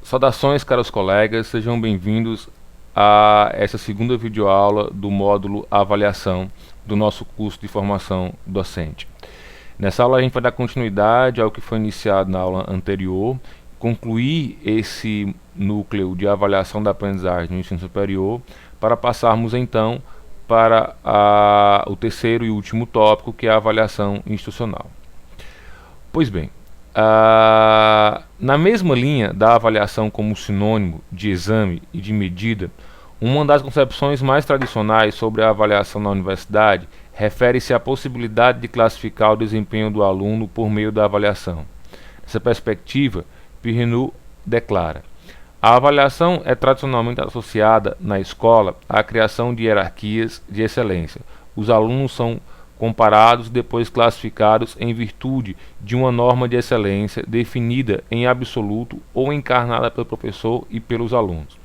Saudações, caros colegas, sejam bem-vindos a essa segunda videoaula do módulo Avaliação do nosso curso de formação docente. Nessa aula a gente vai dar continuidade ao que foi iniciado na aula anterior, concluir esse núcleo de avaliação da aprendizagem no ensino superior, para passarmos então para o terceiro e último tópico, que é a avaliação institucional. Pois bem, na mesma linha da avaliação como sinônimo de exame e de medida, uma das concepções mais tradicionais sobre a avaliação na universidade refere-se à possibilidade de classificar o desempenho do aluno por meio da avaliação. Nessa perspectiva, Pirrenu declara: a avaliação é tradicionalmente associada na escola à criação de hierarquias de excelência. Os alunos são comparados e depois classificados em virtude de uma norma de excelência definida em absoluto ou encarnada pelo professor e pelos alunos.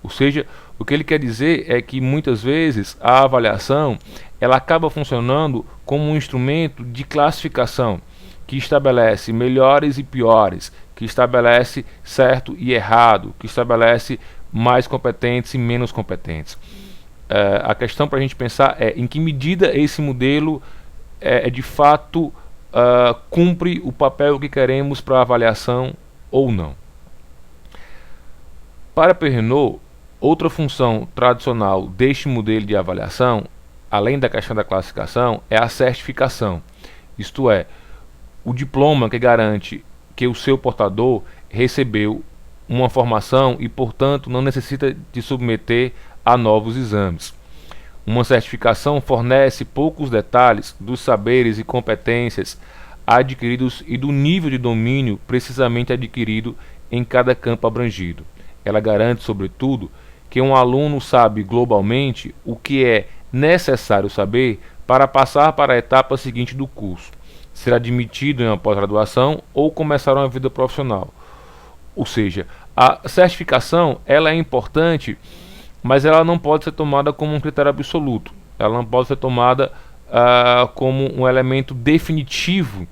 Ou seja, o que ele quer dizer é que muitas vezes a avaliação ela acaba funcionando como um instrumento de classificação que estabelece melhores e piores, que estabelece certo e errado, que estabelece mais competentes e menos competentes. A questão para a gente pensar é em que medida esse modelo de fato cumpre o papel que queremos para a avaliação ou não. Para Perrenot, outra função tradicional deste modelo de avaliação, além da questão da classificação, é a certificação, isto é, o diploma que garante que o seu portador recebeu uma formação e, portanto, não necessita de submeter a novos exames. Uma certificação fornece poucos detalhes dos saberes e competências adquiridos e do nível de domínio precisamente adquirido em cada campo abrangido. Ela garante, sobretudo, que um aluno sabe globalmente o que é necessário saber para passar para a etapa seguinte do curso, ser admitido em uma pós-graduação ou começar uma vida profissional. Ou seja, a certificação ela é importante, mas ela não pode ser tomada como um critério absoluto. Ela não pode ser tomada como um elemento definitivo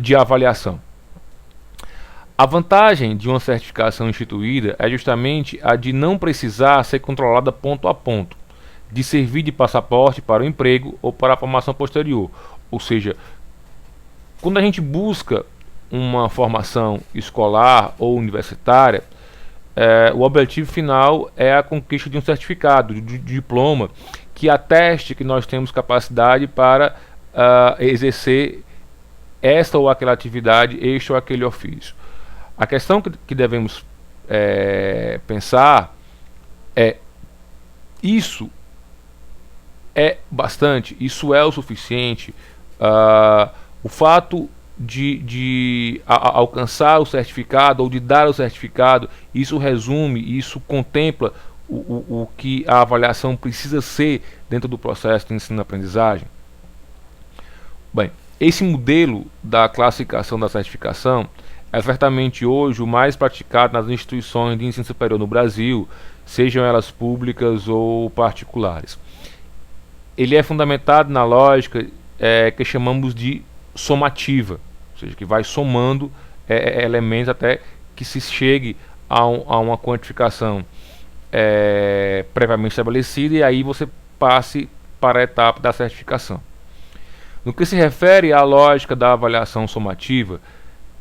de avaliação. A vantagem de uma certificação instituída é justamente a de não precisar ser controlada ponto a ponto, de servir de passaporte para o emprego ou para a formação posterior. Ou seja, quando a gente busca uma formação escolar ou universitária, o objetivo final é a conquista de um certificado, de diploma, que ateste que nós temos capacidade para exercer esta ou aquela atividade, este ou aquele ofício. A questão que devemos pensar é: isso é bastante, isso é o suficiente? O fato de alcançar o certificado ou de dar o certificado, isso resume, isso contempla o que a avaliação precisa ser dentro do processo de ensino-aprendizagem? Bem, esse modelo da classificação da certificação é certamente hoje o mais praticado nas instituições de ensino superior no Brasil, sejam elas públicas ou particulares. Ele é fundamentado na lógica que chamamos de somativa, ou seja, que vai somando elementos até que se chegue a uma quantificação previamente estabelecida, e aí você passe para a etapa da certificação. No que se refere à lógica da avaliação somativa,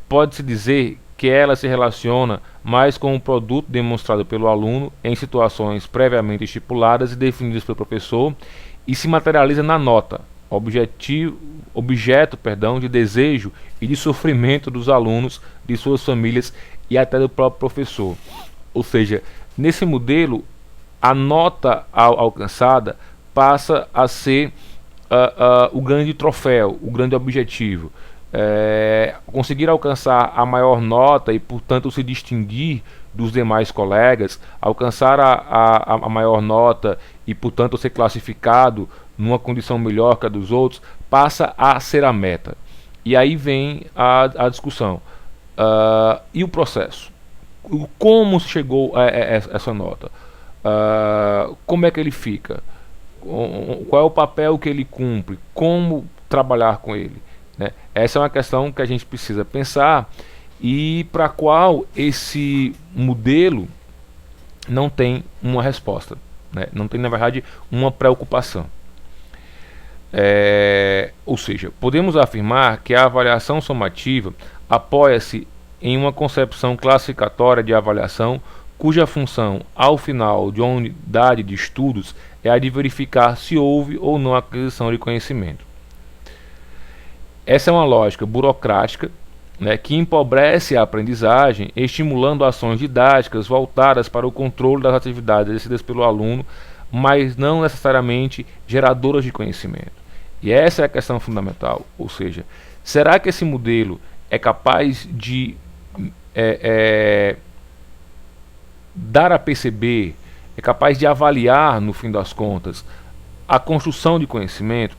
pode-se dizer que ela se relaciona mais com o produto demonstrado pelo aluno em situações previamente estipuladas e definidas pelo professor e se materializa na nota, objeto de desejo e de sofrimento dos alunos, de suas famílias e até do próprio professor. Ou seja, nesse modelo, a nota alcançada passa a ser o grande troféu, o grande objetivo. Conseguir alcançar a maior nota e, portanto, se distinguir dos demais colegas, alcançar a maior nota e, portanto, ser classificado numa condição melhor que a dos outros, passa a ser a meta. E aí vem a discussão. E o processo? Como chegou a essa nota? Como é que ele fica? Qual é o papel que ele cumpre? Como trabalhar com ele? Né? Essa é uma questão que a gente precisa pensar e para a qual esse modelo não tem uma resposta, né? Não tem, na verdade, uma preocupação. Ou seja, podemos afirmar que a avaliação somativa apoia-se em uma concepção classificatória de avaliação cuja função, ao final de uma unidade de estudos, é a de verificar se houve ou não aquisição de conhecimento. Essa é uma lógica burocrática, né, que empobrece a aprendizagem, estimulando ações didáticas voltadas para o controle das atividades exercidas pelo aluno, mas não necessariamente geradoras de conhecimento. E essa é a questão fundamental, ou seja, será que esse modelo é capaz de dar a perceber, é capaz de avaliar, no fim das contas, a construção de conhecimento?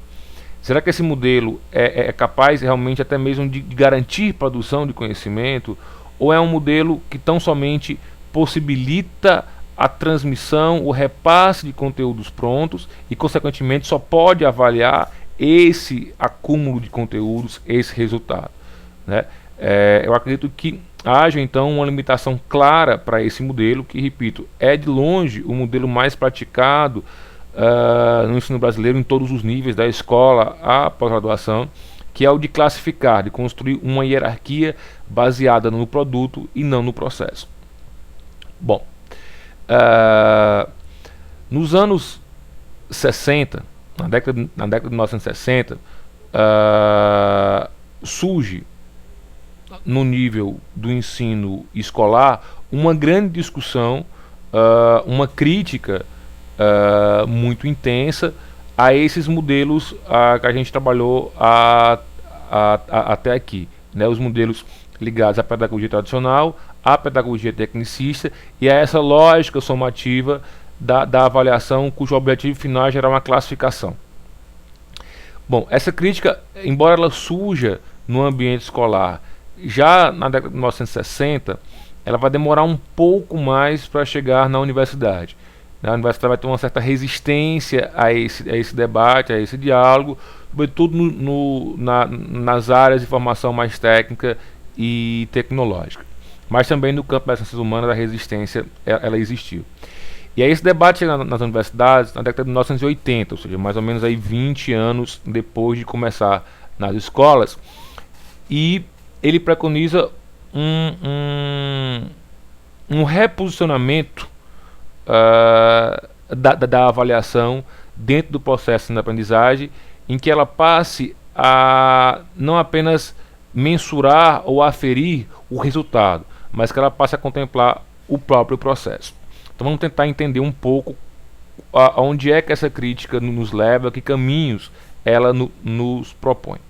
Será que esse modelo é capaz realmente até mesmo de garantir produção de conhecimento? Ou é um modelo que tão somente possibilita a transmissão, o repasse de conteúdos prontos e, consequentemente, só pode avaliar esse acúmulo de conteúdos, esse resultado, né? Eu acredito que haja então uma limitação clara para esse modelo, que, repito, é de longe o modelo mais praticado no ensino brasileiro em todos os níveis, da escola à pós-graduação, que é o de classificar, de construir uma hierarquia baseada no produto e não no processo. Bom, nos anos 60, na década de 1960, surge no nível do ensino escolar uma grande discussão, uma crítica muito intensa a esses modelos que a gente trabalhou até aqui, né? Os modelos ligados à pedagogia tradicional, à pedagogia tecnicista e a essa lógica somativa da avaliação, cujo objetivo final é gerar uma classificação. Bom, essa crítica, embora ela surja no ambiente escolar já na década de 1960, ela vai demorar um pouco mais para chegar na universidade. A universidade vai ter uma certa resistência a esse debate, a esse diálogo, sobretudo nas áreas de formação mais técnica e tecnológica. Mas também no campo das ciências humanas a resistência ela existiu. E aí esse debate chega nas universidades na década de 1980, ou seja, mais ou menos aí 20 anos depois de começar nas escolas, e ele preconiza um reposicionamento da avaliação dentro do processo de aprendizagem, em que ela passe a não apenas mensurar ou aferir o resultado, mas que ela passe a contemplar o próprio processo. Então vamos tentar entender um pouco aonde é que essa crítica nos leva, que caminhos ela nos propõe.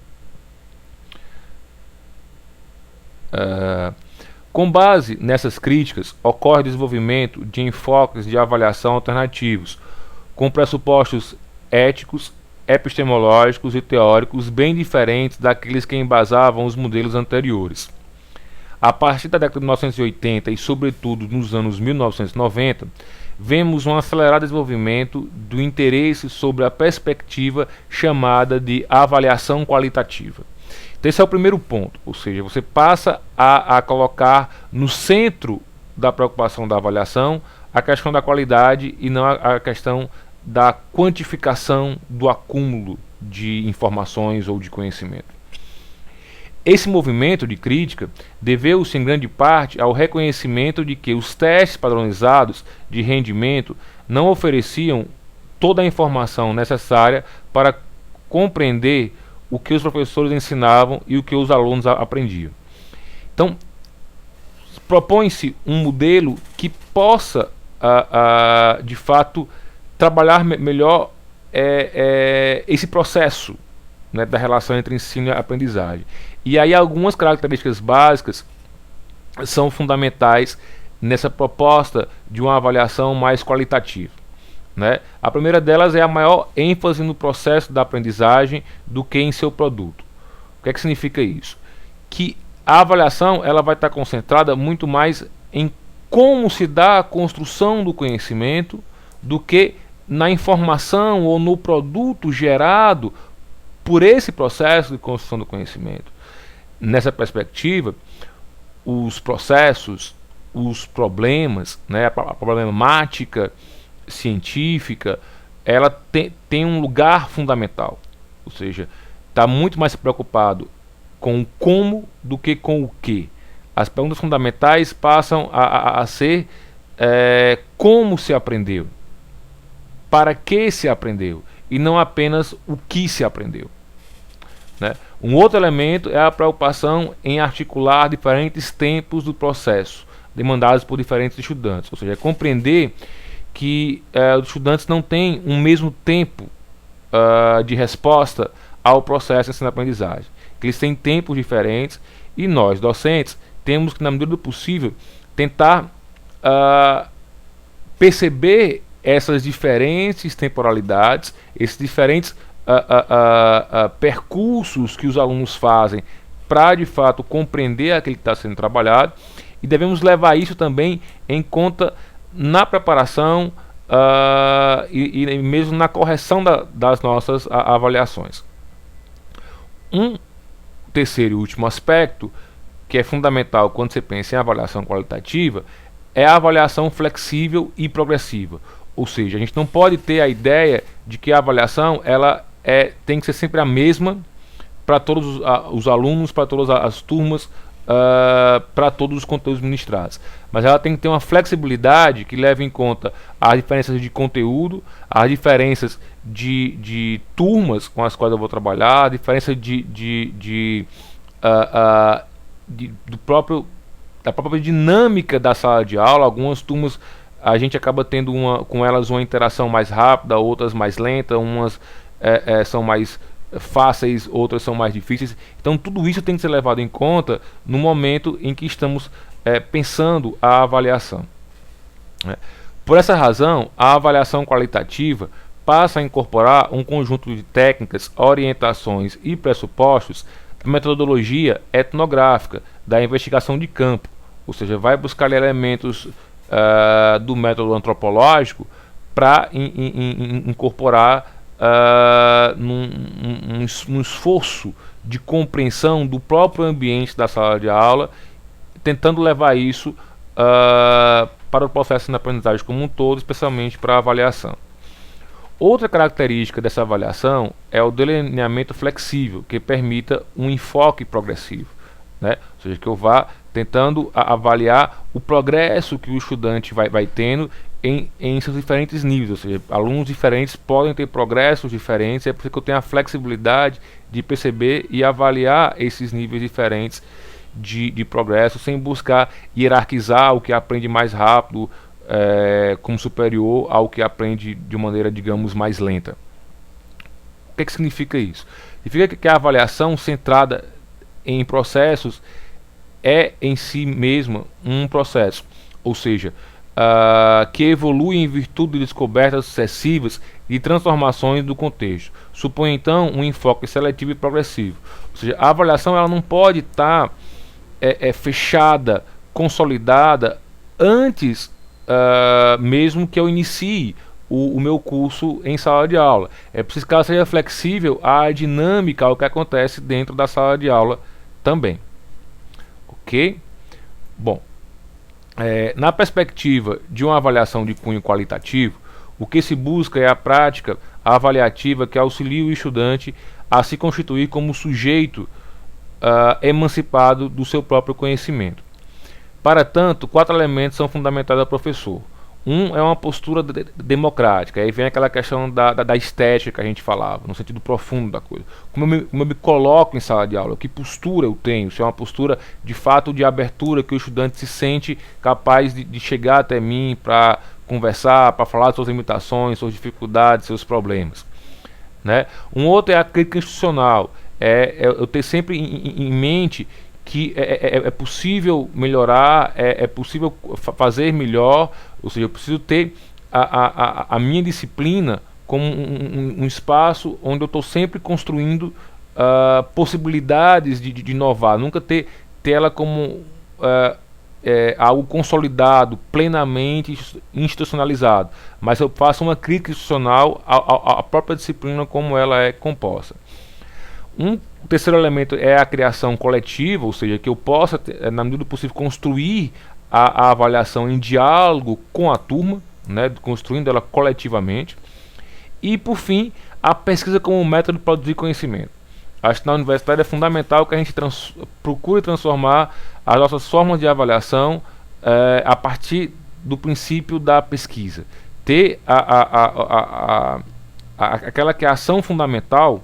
Com base nessas críticas, ocorre o desenvolvimento de enfoques de avaliação alternativos, com pressupostos éticos, epistemológicos e teóricos bem diferentes daqueles que embasavam os modelos anteriores. A partir da década de 1980 e, sobretudo, nos anos 1990, vemos um acelerado desenvolvimento do interesse sobre a perspectiva chamada de avaliação qualitativa. Então esse é o primeiro ponto, ou seja, você passa a colocar no centro da preocupação da avaliação a questão da qualidade e não a questão da quantificação do acúmulo de informações ou de conhecimento. Esse movimento de crítica deveu-se em grande parte ao reconhecimento de que os testes padronizados de rendimento não ofereciam toda a informação necessária para compreender o que os professores ensinavam e o que os alunos aprendiam. Então, propõe-se um modelo que possa, de fato, trabalhar melhor esse processo, né, da relação entre ensino e aprendizagem. E aí algumas características básicas são fundamentais nessa proposta de uma avaliação mais qualitativa, né? A primeira delas é a maior ênfase no processo da aprendizagem do que em seu produto. O que é que significa isso? Que a avaliação ela vai estar concentrada muito mais em como se dá a construção do conhecimento do que na informação ou no produto gerado por esse processo de construção do conhecimento. Nessa perspectiva, os processos, os problemas, né, a problemática científica, ela tem um lugar fundamental, ou seja, está muito mais preocupado com o como do que com o que. As perguntas fundamentais passam a ser como se aprendeu, para que se aprendeu, e não apenas o que se aprendeu, né? Um outro elemento é a preocupação em articular diferentes tempos do processo, demandados por diferentes estudantes, ou seja, compreender que os estudantes não têm um mesmo tempo de resposta ao processo de ensino-aprendizagem, que eles têm tempos diferentes, e nós, docentes, temos que, na medida do possível, tentar perceber essas diferentes temporalidades, esses diferentes percursos que os alunos fazem para, de fato, compreender aquilo que está sendo trabalhado, e devemos levar isso também em conta na preparação e mesmo na correção das nossas avaliações. Um terceiro e último aspecto, que é fundamental quando você pensa em avaliação qualitativa, é a avaliação flexível e progressiva. Ou seja, a gente não pode ter a ideia de que a avaliação tem que ser sempre a mesma para todos os alunos, para todas as turmas, para todos os conteúdos ministrados, mas ela tem que ter uma flexibilidade que leve em conta as diferenças de conteúdo, as diferenças de turmas com as quais eu vou trabalhar, a diferença da própria dinâmica da sala de aula. Algumas turmas a gente acaba tendo com elas uma interação mais rápida, outras mais lenta, umas são mais fáceis, outras são mais difíceis. Então tudo isso tem que ser levado em conta no momento em que estamos pensando a avaliação, né? Por essa razão, a avaliação qualitativa passa a incorporar um conjunto de técnicas, orientações e pressupostos da metodologia etnográfica, da investigação de campo, ou seja, vai buscar elementos do método antropológico para incorporar num esforço de compreensão do próprio ambiente da sala de aula, tentando levar isso para o processo de aprendizagem como um todo, especialmente para a avaliação. Outra característica dessa avaliação é o delineamento flexível, que permita um enfoque progressivo, né? Ou seja, que eu vá tentando avaliar o progresso que o estudante vai tendo em seus diferentes níveis, ou seja, alunos diferentes podem ter progressos diferentes, é por isso que eu tenho a flexibilidade de perceber e avaliar esses níveis diferentes de progresso, sem buscar hierarquizar o que aprende mais rápido como superior ao que aprende de maneira, digamos, mais lenta. O que significa isso? Significa que a avaliação centrada em processos é em si mesma um processo, ou seja, que evolui em virtude de descobertas sucessivas e transformações do contexto. Supõe então um enfoque seletivo e progressivo. Ou seja, a avaliação ela não pode estar fechada, consolidada antes mesmo que eu inicie o meu curso em sala de aula. É preciso que ela seja flexível à dinâmica, ao que acontece dentro da sala de aula também. Ok? Bom, na perspectiva de uma avaliação de cunho qualitativo, o que se busca é a prática avaliativa que auxilia o estudante a se constituir como sujeito emancipado do seu próprio conhecimento. Para tanto, 4 elementos são fundamentais ao professor. Um é uma postura democrática, aí vem aquela questão da estética que a gente falava, no sentido profundo da coisa. Como eu me coloco em sala de aula, que postura eu tenho, se é uma postura de fato de abertura, que o estudante se sente capaz de chegar até mim para conversar, para falar de suas limitações, suas dificuldades, seus problemas, né? Um outro é a crítica institucional, eu ter sempre em mente que é possível melhorar, é possível fazer melhor, ou seja, eu preciso ter a minha disciplina como um espaço onde eu estou sempre construindo possibilidades de inovar, nunca ter ela como algo consolidado, plenamente institucionalizado, mas eu faço uma crítica institucional à própria disciplina como ela é composta. Um O terceiro elemento é a criação coletiva, ou seja, que eu possa, na medida do possível, construir a avaliação em diálogo com a turma, né, construindo ela coletivamente. E, por fim, a pesquisa como método de produzir conhecimento. Acho que na universidade é fundamental que a gente procure transformar as nossas formas de avaliação a partir do princípio da pesquisa. Ter aquela que é a ação fundamental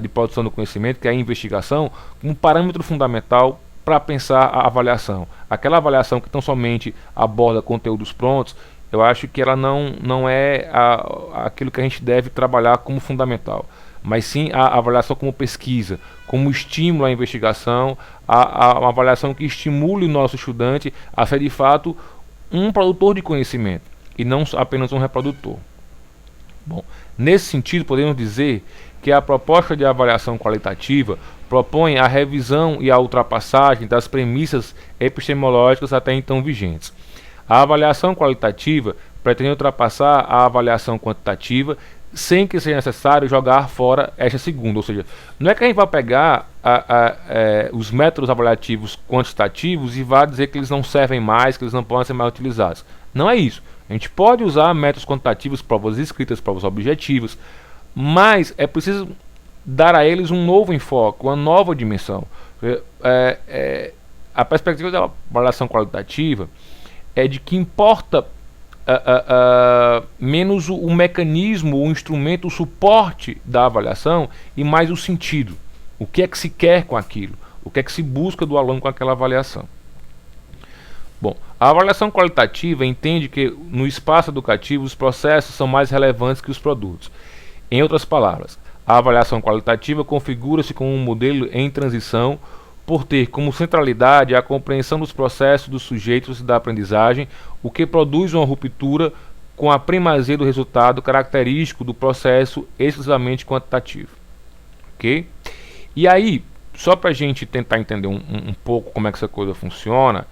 de produção do conhecimento, que é a investigação, como parâmetro fundamental para pensar a avaliação. Aquela avaliação que tão somente aborda conteúdos prontos, eu acho que ela não é aquilo que a gente deve trabalhar como fundamental, mas sim a avaliação como pesquisa, como estímulo à investigação, uma avaliação que estimule o nosso estudante a ser de fato um produtor de conhecimento e não apenas um reprodutor. Bom, nesse sentido, podemos dizer que a proposta de avaliação qualitativa propõe a revisão e a ultrapassagem das premissas epistemológicas até então vigentes. A avaliação qualitativa pretende ultrapassar a avaliação quantitativa sem que seja necessário jogar fora esta segunda, ou seja, não é que a gente vai pegar os métodos avaliativos quantitativos e vai dizer que eles não servem mais, que eles não podem ser mais utilizados. Não é isso. A gente pode usar métodos quantitativos, provas escritas, provas objetivas, mas é preciso dar a eles um novo enfoque, uma nova dimensão. A perspectiva da avaliação qualitativa é de que importa menos o mecanismo, o instrumento, o suporte da avaliação e mais o sentido. O que é que se quer com aquilo? O que é que se busca do aluno com aquela avaliação? Bom, a avaliação qualitativa entende que no espaço educativo os processos são mais relevantes que os produtos. Em outras palavras, a avaliação qualitativa configura-se como um modelo em transição por ter como centralidade a compreensão dos processos dos sujeitos da aprendizagem, o que produz uma ruptura com a primazia do resultado característico do processo exclusivamente quantitativo. Ok? E aí, só para a gente tentar entender um pouco como é que essa coisa funciona,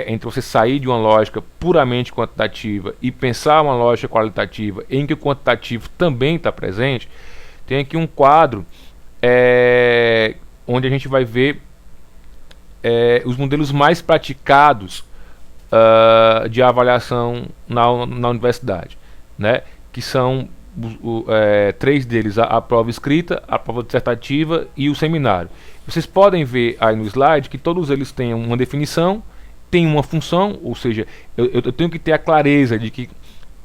entre você sair de uma lógica puramente quantitativa e pensar uma lógica qualitativa em que o quantitativo também está presente, tem aqui um quadro onde a gente vai ver os modelos mais praticados de avaliação na universidade, né? Que são três deles: a prova escrita, a prova dissertativa e o seminário. Vocês podem ver aí no slide que todos eles têm uma definição, têm uma função, ou seja, eu tenho que ter a clareza de que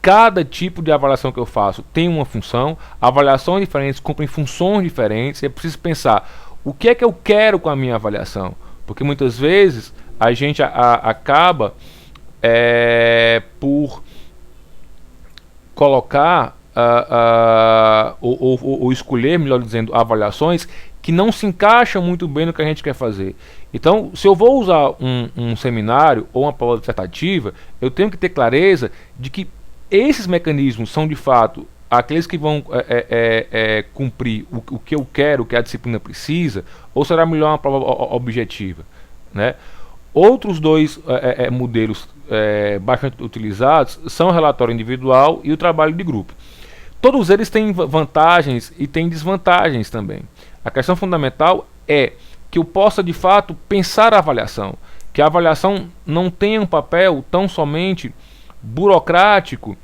cada tipo de avaliação que eu faço tem uma função, avaliações diferentes cumprem funções diferentes, e é preciso pensar o que é que eu quero com a minha avaliação, porque muitas vezes a gente acaba por colocar ou escolher, melhor dizendo, avaliações que não se encaixam muito bem no que a gente quer fazer. Então, se eu vou usar um seminário ou uma prova dissertativa, eu tenho que ter clareza de que esses mecanismos são de fato aqueles que vão cumprir o que eu quero, o que a disciplina precisa, ou será melhor uma prova objetiva, né? Outros dois modelos bastante utilizados são o relatório individual e o trabalho de grupo. Todos eles têm vantagens e têm desvantagens também. A questão fundamental é que eu possa de fato pensar a avaliação, que a avaliação não tenha um papel tão somente burocrático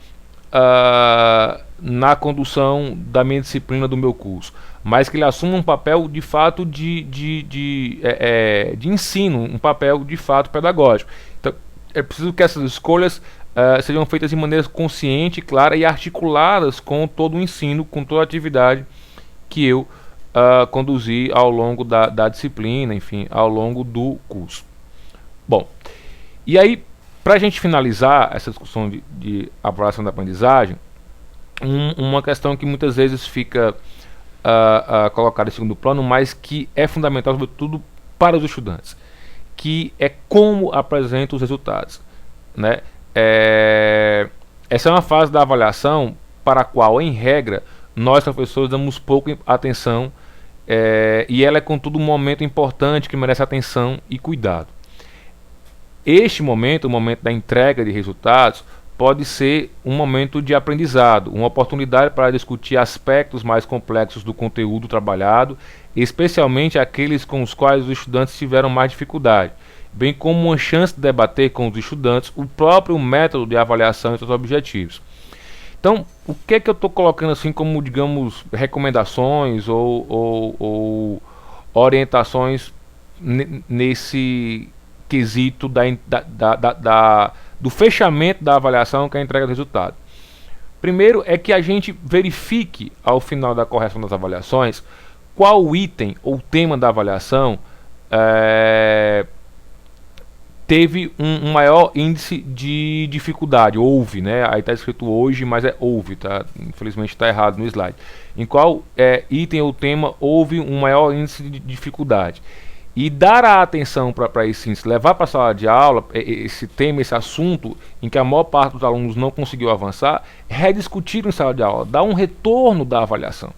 na condução da minha disciplina, do meu curso, mas que ele assuma um papel de fato de ensino, um papel de fato pedagógico. Então é preciso que essas escolhas sejam feitas de maneira consciente, clara e articuladas com todo o ensino, com toda a atividade que eu conduzi ao longo da disciplina, enfim, ao longo do curso. Bom, e aí, para a gente finalizar essa discussão de avaliação da aprendizagem, uma questão que muitas vezes fica colocada em segundo plano, mas que é fundamental, sobretudo para os estudantes, que é como apresenta os resultados, né? Essa é uma fase da avaliação para a qual, em regra, nós professores damos pouca atenção, e ela é contudo um momento importante que merece atenção e cuidado. Este momento, o momento da entrega de resultados, pode ser um momento de aprendizado, uma oportunidade para discutir aspectos mais complexos do conteúdo trabalhado, especialmente aqueles com os quais os estudantes tiveram mais dificuldade, bem como uma chance de debater com os estudantes o próprio método de avaliação e seus objetivos. Então, o que é que eu estou colocando assim como, digamos, recomendações ou orientações nesse quesito do fechamento da avaliação, que é a entrega do resultado? Primeiro é que a gente verifique, ao final da correção das avaliações, qual item ou tema da avaliação teve um maior índice de dificuldade. Houve, né? Aí está escrito hoje, mas é houve, tá? Infelizmente está errado no slide. Em qual item ou tema houve um maior índice de dificuldade. E dar a atenção para esse índice, levar para a sala de aula esse tema, esse assunto em que a maior parte dos alunos não conseguiu avançar, rediscutir em sala de aula, dar um retorno da avaliação,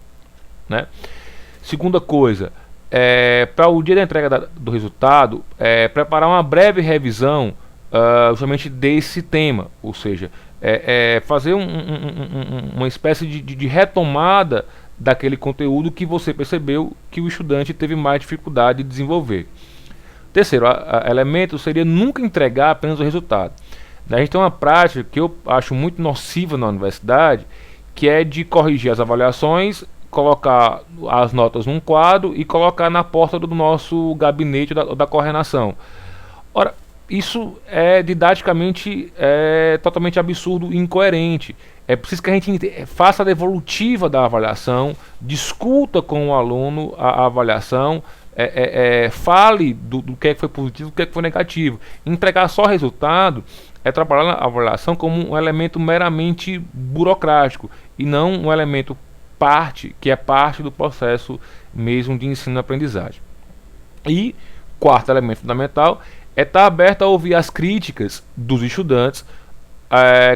né? Segunda coisa, para o dia da entrega do resultado, preparar uma breve revisão justamente desse tema, ou seja, fazer uma espécie de retomada daquele conteúdo que você percebeu que o estudante teve mais dificuldade de desenvolver. Terceiro elemento seria nunca entregar apenas o resultado. A gente tem uma prática que eu acho muito nociva na universidade, que é de corrigir as avaliações, colocar as notas num quadro e colocar na porta do nosso gabinete da coordenação. Ora, isso didaticamente totalmente absurdo e incoerente. É preciso que a gente faça a devolutiva da avaliação, discuta com o aluno a avaliação, fale do que foi positivo e do que foi negativo. Entregar só resultado é trabalhar a avaliação como um elemento meramente burocrático e não um elemento que é parte do processo mesmo de ensino-aprendizagem. E quarto elemento fundamental é estar aberto a ouvir as críticas dos estudantes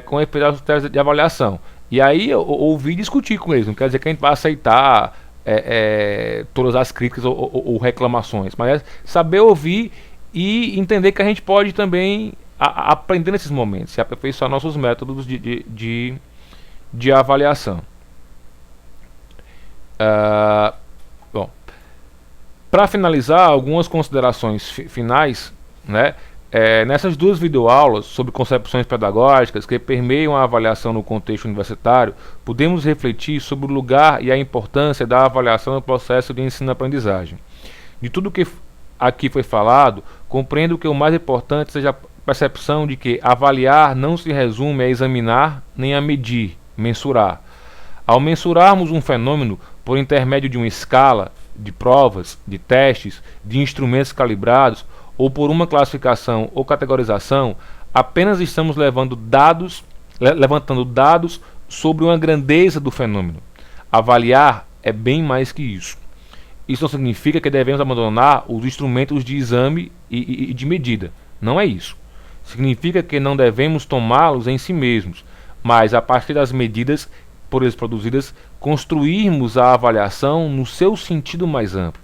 com respeito aos critérios de avaliação. E aí ouvir e discutir com eles. Não quer dizer que a gente vai aceitar todas as críticas ou reclamações, mas saber ouvir e entender que a gente pode também aprender nesses momentos, se aperfeiçoar nossos métodos de avaliação. Bom, para finalizar, algumas considerações finais, né? Nessas duas videoaulas sobre concepções pedagógicas que permeiam a avaliação no contexto universitário, podemos refletir sobre o lugar e a importância da avaliação no processo de ensino-aprendizagem. De tudo que aqui foi falado, compreendo que o mais importante seja a percepção de que avaliar não se resume a examinar nem a medir, mensurar. Ao mensurarmos um fenômeno por intermédio de uma escala, de provas, de testes, de instrumentos calibrados, ou por uma classificação ou categorização, apenas estamos levantando dados sobre uma grandeza do fenômeno. Avaliar é bem mais que isso. Isso não significa que devemos abandonar os instrumentos de exame e de medida. Não é isso. Significa que não devemos tomá-los em si mesmos, mas a partir das medidas por eles produzidas, construirmos a avaliação no seu sentido mais amplo.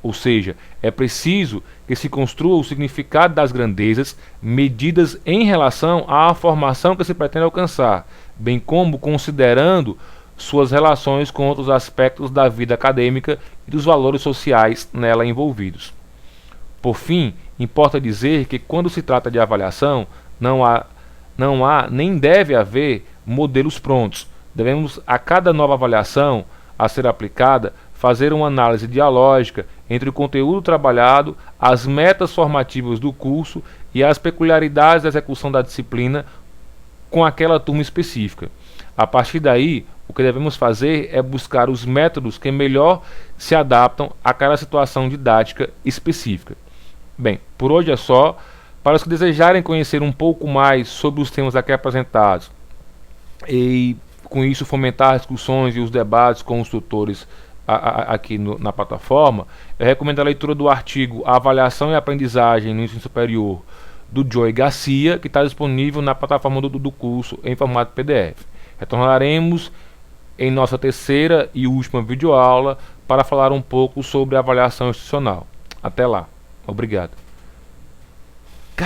Ou seja, é preciso que se construa o significado das grandezas medidas em relação à formação que se pretende alcançar, bem como considerando suas relações com outros aspectos da vida acadêmica e dos valores sociais nela envolvidos. Por fim, importa dizer que quando se trata de avaliação, não há nem deve haver modelos prontos. Devemos, a cada nova avaliação a ser aplicada, fazer uma análise dialógica entre o conteúdo trabalhado, as metas formativas do curso e as peculiaridades da execução da disciplina com aquela turma específica. A partir daí, o que devemos fazer é buscar os métodos que melhor se adaptam àquela situação didática específica. Bem, por hoje é só. Para os que desejarem conhecer um pouco mais sobre os temas aqui apresentados e com isso fomentar as discussões e os debates com os tutores aqui na plataforma, eu recomendo a leitura do artigo Avaliação e Aprendizagem no Ensino Superior, do Joey Garcia, que está disponível na plataforma do curso em formato PDF. Retornaremos em nossa terceira e última videoaula para falar um pouco sobre avaliação institucional. Até lá. Obrigado.